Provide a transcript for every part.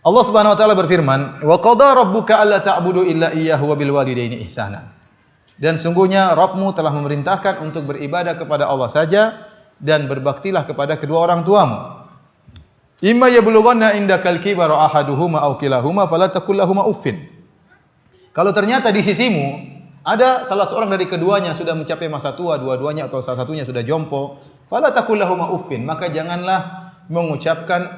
Allah Subhanahu wa taala berfirman, "Wa qada rabbuka alla ta'budu illa iyyahu wa bil walidaini ihsana." Dan sungguhnya Rabbmu telah memerintahkan untuk beribadah kepada Allah saja dan berbaktilah kepada kedua orang tuamu. Imma yablughanna indakal kibara ahaduhuma aw kilahuma fala taqul lahumu uffin. Kalau ternyata di sisimu ada salah seorang dari keduanya sudah mencapai masa tua, dua-duanya atau salah satunya sudah jompo, fala taqul lahumu uffin, maka janganlah mengucapkan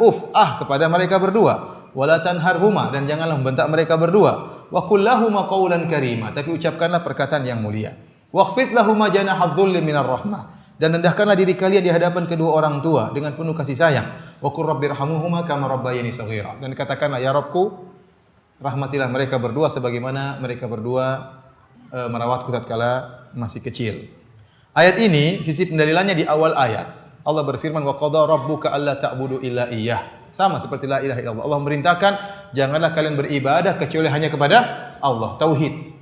kepada mereka berdua. Wala tanharhuma, dan janganlah membentak mereka berdua. Wa qul lahumu qawlan karima, tapi ucapkanlah perkataan yang mulia. Wakhfid lahuma janahadh dhulli minar rahmah, dan rendahkanlah diri kalian di hadapan kedua orang tua dengan penuh kasih sayang. Wa qur rabbirhamhuma kama rabbayani shaghira, dan katakanlah ya Rabbku, rahmatilah mereka berdua sebagaimana mereka berdua merawatku tatkala masih kecil. Ayat ini sisi pendalilannya di awal ayat. Allah berfirman wa qada rabbuka alla ta'budu illa iyyah. Sama seperti la ilaha illallah. Allah memerintahkan janganlah kalian beribadah kecuali hanya kepada Allah, tauhid.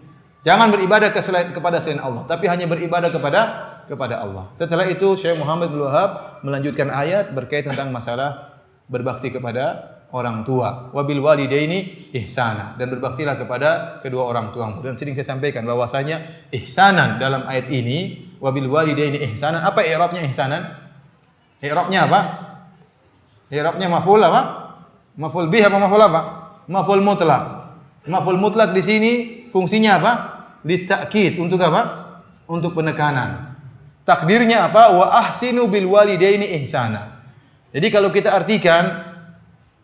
Jangan beribadah kepada selain Allah, tapi hanya beribadah kepada Allah. Setelah itu Syekh Muhammad bin Wahab melanjutkan ayat berkaitan tentang masalah berbakti kepada orang tua. Wabil walidaini ihsana, dan berbaktilah kepada kedua orang tuamu. Dan sering saya sampaikan bahwasanya ihsanan dalam ayat ini, wabil walidaini ihsanan, apa i'rabnya ihsanan? I'rabnya apa? I'rabnya maf'ul apa? Maf'ul bih apa maf'ul apa? Maf'ul mutlak. Maf'ul mutlak di sini fungsinya apa? Litakid, untuk apa? Untuk penekanan. Takdirnya apa? Wa ahsinu bil walidaini ihsana. Jadi kalau kita artikan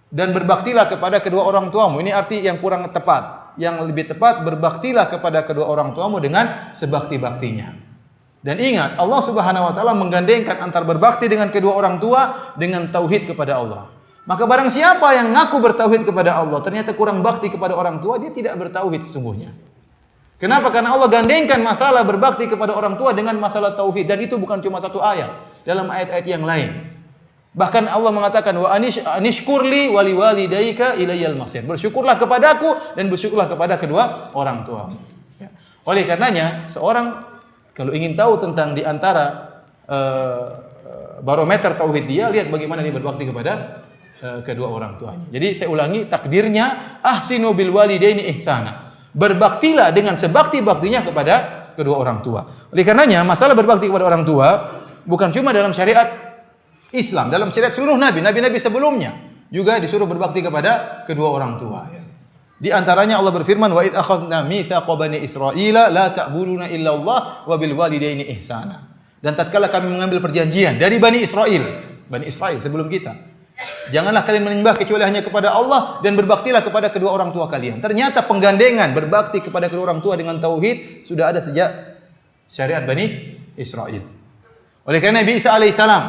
dan berbaktilah kepada kedua orang tuamu, ini arti yang kurang tepat. Yang lebih tepat, berbaktilah kepada kedua orang tuamu dengan sebakti-baktinya. Dan ingat, Allah Subhanahu wa taala menggandengkan antara berbakti dengan kedua orang tua dengan tauhid kepada Allah. Maka barang siapa yang ngaku bertauhid kepada Allah, ternyata kurang bakti kepada orang tua, dia tidak bertauhid sesungguhnya. Kenapa? Karena Allah gandengkan masalah berbakti kepada orang tua dengan masalah tauhid, dan itu bukan cuma satu ayat, dalam ayat-ayat yang lain. Bahkan Allah mengatakan wa anishkurli wali walidayka ilayyal masir. Bersyukurlah kepadaku dan bersyukurlah kepada kedua orang tuamu. Ya. Oleh karenanya, seorang kalau ingin tahu tentang di antara barometer tauhid dia, lihat bagaimana dia berbakti kepada kedua orang tuanya. Jadi saya ulangi, takdirnya ahsinu bil walidaini ihsana. Berbaktilah dengan sebakti-baktinya kepada kedua orang tua. Oleh karenanya, masalah berbakti kepada orang tua bukan cuma dalam syariat Islam, dalam syariat seluruh nabi-nabi sebelumnya juga disuruh berbakti kepada kedua orang tua. Di antaranya Allah berfirman wa id akhadna mitsaqa bani Israila la ta'buduna illa Allah wa bil walidaini ihsana. Dan tatkala kami mengambil perjanjian dari Bani Israel sebelum kita, janganlah kalian menyembah kecuali hanya kepada Allah dan berbaktilah kepada kedua orang tua kalian. Ternyata penggandengan berbakti kepada kedua orang tua dengan tauhid sudah ada sejak syariat Bani Israel. Oleh karena Nabi Isa alaihissalam,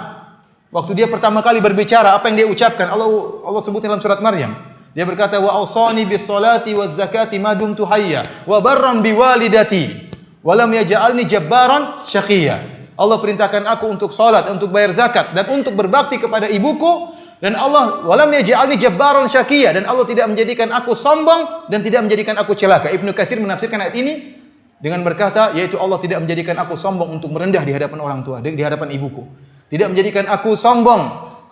waktu dia pertama kali berbicara, apa yang dia ucapkan? Allah sebut dalam surat Maryam. Dia berkata wa awsani bis salati waz zakati ma dumtu hayya wa barran bi walidati wa lam yaj'alni jabbaran syaqiyya. Allah perintahkan aku untuk salat, untuk bayar zakat dan untuk berbakti kepada ibuku, dan Allah wa lam yaj'alni jabbaran syaqiyya, dan Allah tidak menjadikan aku sombong dan tidak menjadikan aku celaka. Ibnu Katsir menafsirkan ayat ini dengan berkata, yaitu Allah tidak menjadikan aku sombong untuk merendah di hadapan orang tua, di hadapan ibuku. Tidak menjadikan aku sombong,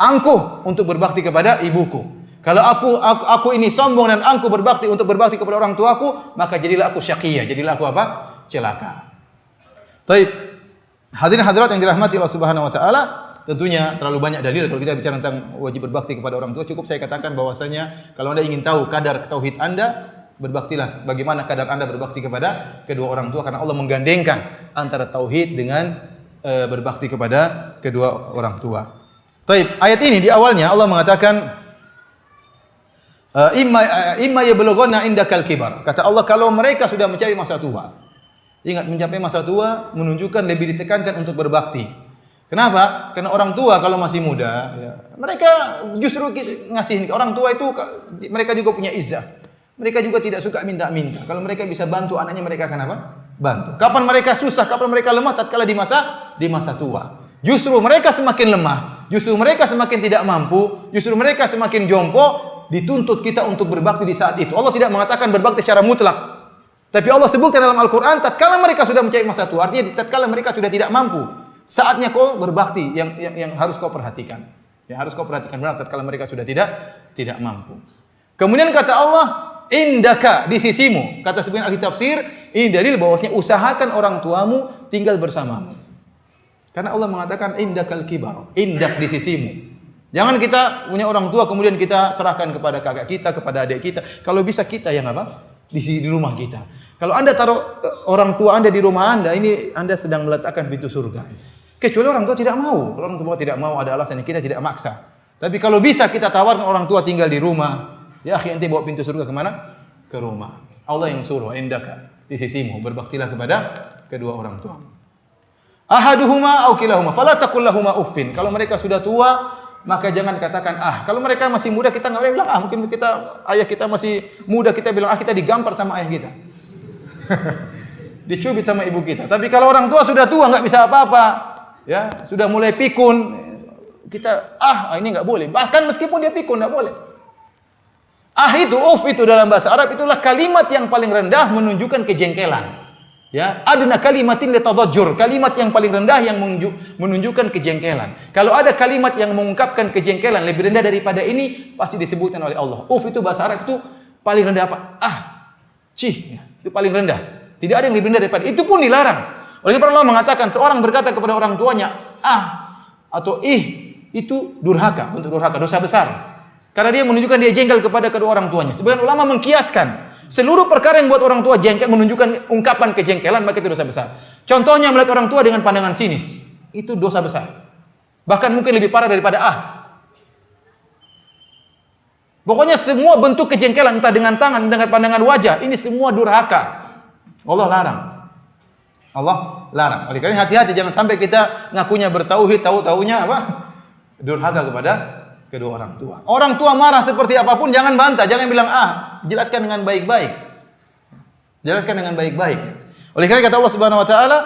angkuh untuk berbakti kepada ibuku. Kalau aku ini sombong dan angkuh untuk berbakti kepada orang tuaku, maka jadilah aku syaqiyah, jadilah aku apa? Celaka. Baik. Hadirin hadirat yang dirahmati Allah Subhanahu wa taala, tentunya terlalu banyak dalil kalau kita bicara tentang wajib berbakti kepada orang tua. Cukup saya katakan bahwasanya kalau Anda ingin tahu kadar tauhid Anda, berbaktilah bagaimana kadar Anda berbakti kepada kedua orang tua, karena Allah menggandengkan antara tauhid dengan berbakti kepada kedua orang tua. Baik, ayat ini di awalnya Allah mengatakan imma yablughanna indakal kibar. Kata Allah, kalau mereka sudah mencapai masa tua. Ingat, mencapai masa tua menunjukkan lebih ditekankan untuk berbakti. Kenapa? Karena orang tua kalau masih muda, ya, mereka justru ngasih. Orang tua itu mereka juga punya izzah. Mereka juga tidak suka minta-minta. Kalau mereka bisa bantu anaknya, mereka akan apa? Bantu. Kapan mereka susah, kapan mereka lemah, tatkala di masa tua. Justru mereka semakin lemah, justru mereka semakin tidak mampu, justru mereka semakin jompo. Dituntut kita untuk berbakti di saat itu. Allah tidak mengatakan berbakti secara mutlak. Tapi Allah sebutkan dalam Al-Quran, tatkala mereka sudah mencapai masa tua, artinya tatkala mereka sudah tidak mampu, saatnya kau berbakti yang harus kau perhatikan. Yang harus kau perhatikan benar tatkala mereka sudah tidak mampu. Kemudian kata Allah, indaka, di sisimu. Kata sebagian ahli tafsir, ini dalil bahwasanya usahakan orang tuamu tinggal bersamamu. Karena Allah mengatakan indakal kibar, indak di sisimu. Jangan kita punya orang tua kemudian kita serahkan kepada kakak kita, kepada adik kita. Kalau bisa kita yang apa? Di rumah kita. Kalau Anda taruh orang tua Anda di rumah Anda, ini Anda sedang meletakkan pintu surga. Kecuali orang tua tidak mau. Kalau orang tua tidak mau ada alasan, kita tidak maksa. Tapi kalau bisa kita tawarkan orang tua tinggal di rumah, ya akhi ente bawa pintu surga kemana? Ke rumah. Allah yang suruh, indaka, di sisimu, berbaktilah kepada kedua orang tua. Ahaduhuma au kilahuma fala taqul lahumu uffin. Kalau mereka sudah tua, maka jangan katakan ah. Kalau mereka masih muda kita enggak boleh bilang ah. Mungkin ayah kita masih muda kita bilang ah, kita digampar sama ayah kita. Dicubit sama ibu kita. Tapi kalau orang tua sudah tua enggak bisa apa-apa, ya, sudah mulai pikun, kita ini enggak boleh. Bahkan meskipun dia pikun enggak boleh. Itu itu dalam bahasa Arab itulah kalimat yang paling rendah menunjukkan kejengkelan. Ya, adna kalimatin litadajjur, kalimat yang paling rendah yang menunjukkan kejengkelan. Kalau ada kalimat yang mengungkapkan kejengkelan lebih rendah daripada ini, pasti disebutkan oleh Allah. Itu bahasa Arab itu paling rendah apa? Ya, itu paling rendah. Tidak ada yang lebih rendah daripada itu pun dilarang. Oleh karena Allah mengatakan seorang berkata kepada orang tuanya atau itu durhaka, untuk durhaka, dosa besar. Karena dia menunjukkan dia jengkel kepada kedua orang tuanya. Sebagian ulama mengkiaskan seluruh perkara yang buat orang tua jengkel menunjukkan ungkapan kejengkelan, maka itu dosa besar. Contohnya melihat orang tua dengan pandangan sinis, itu dosa besar. Bahkan mungkin lebih parah daripada Pokoknya semua bentuk kejengkelan entah dengan tangan, dengan pandangan wajah, ini semua durhaka. Allah larang. Allah larang. Oleh karena hati-hati jangan sampai kita ngakunya bertauhid, tahu-taunya durhaka kepada kedua orang tua. Orang tua marah seperti apapun jangan bantah, jangan bilang jelaskan dengan baik-baik. Jelaskan dengan baik-baik. Oleh karena kata Allah Subhanahu wa taala,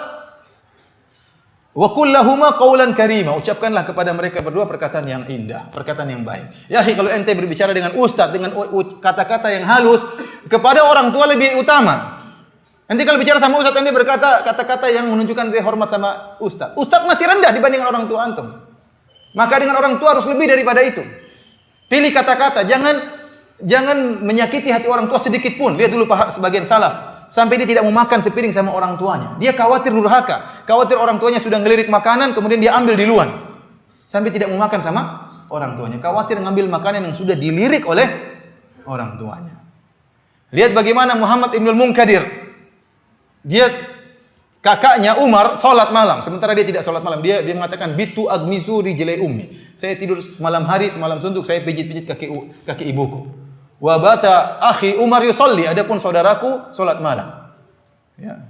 wa qul lahumā qawlan karīma, ucapkanlah kepada mereka berdua perkataan yang indah, perkataan yang baik. Ya, kalau ente berbicara dengan ustaz dengan kata-kata yang halus kepada orang tua lebih utama. Nanti kalau bicara sama ustaz ente berkata kata-kata yang menunjukkan dia hormat sama ustaz. Ustaz masih rendah dibandingkan orang tua antum. Maka dengan orang tua harus lebih daripada itu. Pilih kata-kata, jangan menyakiti hati orang tua sedikit pun. Lihat dulu sebagian salaf, sampai dia tidak mau makan sepiring sama orang tuanya. Dia khawatir durhaka, khawatir orang tuanya sudah ngelirik makanan, kemudian dia ambil di luar. Sampai tidak mau makan sama orang tuanya. Khawatir ngambil makanan yang sudah dilirik oleh orang tuanya. Lihat bagaimana Muhammad Ibnul Munkadir. Dia kakaknya Umar salat malam, sementara dia tidak salat malam. Dia mengatakan bitu agmizu rijlai ummi. Saya tidur malam hari semalam suntuk, saya pijit-pijit kaki ibuku. Wa bata akhi Umar yusolli, adapun saudaraku salat malam. Ya.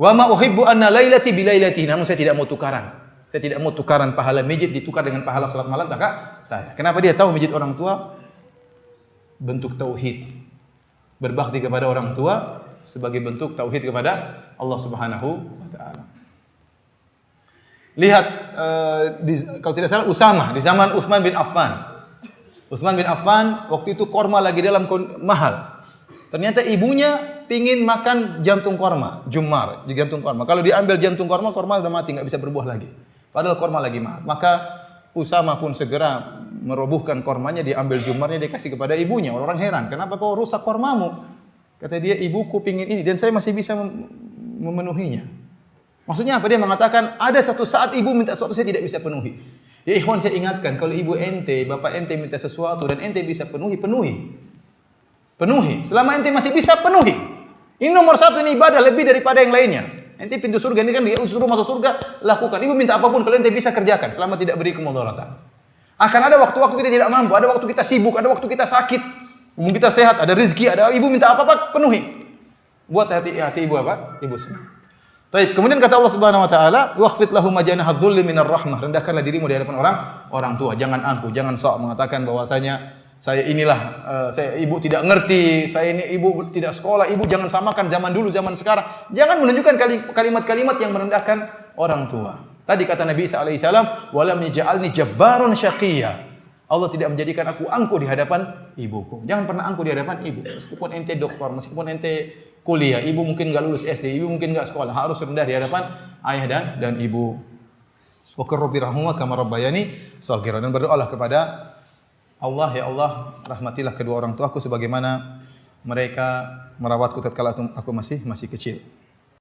Wa ma uhibbu anna lailati bilailati, namun saya tidak mau tukaran. Saya tidak mau tukaran pahala mijit ditukar dengan pahala salat malam kakak saya. Kenapa dia tahu mijit orang tua? Bentuk tauhid. Berbakti kepada orang tua sebagai bentuk tauhid kepada Allah Subhanahu wa taala. Lihat kalau tidak salah Usamah di zaman Utsman bin Affan. Utsman bin Affan waktu itu korma lagi dalam mahal. Ternyata ibunya pingin makan jantung korma, jumar, jantung korma. Kalau diambil jantung korma udah mati, enggak bisa berbuah lagi. Padahal korma lagi mahal. Maka Usamah pun segera merobohkan kormanya, diambil jumarnya, dikasih kepada ibunya. Orang heran, kenapa kau rusak kormamu? Kata dia, ibuku pingin ini dan saya masih bisa memenuhinya. Maksudnya apa? Dia mengatakan ada satu saat ibu minta sesuatu saya tidak bisa penuhi. Ya ikhwan, saya ingatkan kalau ibu ente, bapak ente minta sesuatu dan ente bisa penuhi. Selama ente masih bisa penuhi. Ini nomor satu, ini ibadah lebih daripada yang lainnya. Ente pintu surga ini kan dia suruh masuk surga, lakukan. Ibu minta apapun kalau ente bisa kerjakan selama tidak beri kemudaratan. Akan ada waktu-waktu kita tidak mampu, ada waktu kita sibuk, ada waktu kita sakit. Mungkin kita sehat, ada rezeki, ada ibu minta apa-apa penuhi. Buat hati ibu apa? Ibu senang. Baik, kemudian kata Allah Subhanahu wa taala, "Waqfid lahum majanaha dzulli minar rahmah." Rendahkanlah dirimu di hadapan orang tua. Jangan angkuh, jangan sok mengatakan bahwasanya saya ibu tidak ngerti, saya ini ibu tidak sekolah, ibu jangan samakan zaman dulu zaman sekarang. Jangan menunjukkan kalimat-kalimat yang merendahkan orang tua. Tadi kata Nabi Isa alaihissalam, "Walam yaj'alni jabbaron syaqiyya." Allah tidak menjadikan aku angkuh di hadapan ibuku. Jangan pernah angkuh di hadapan ibu. Meskipun ente doktor, meskipun ente kuliah, ibu mungkin enggak lulus SD, ibu mungkin enggak sekolah, harus rendah di hadapan ayah dan ibu. Wa qur rabbi rahmuhuma kama rabbayani shaghira, dan berdoalah kepada Allah, ya Allah, rahmatilah kedua orang tuaku sebagaimana mereka merawatku tatkala aku masih kecil.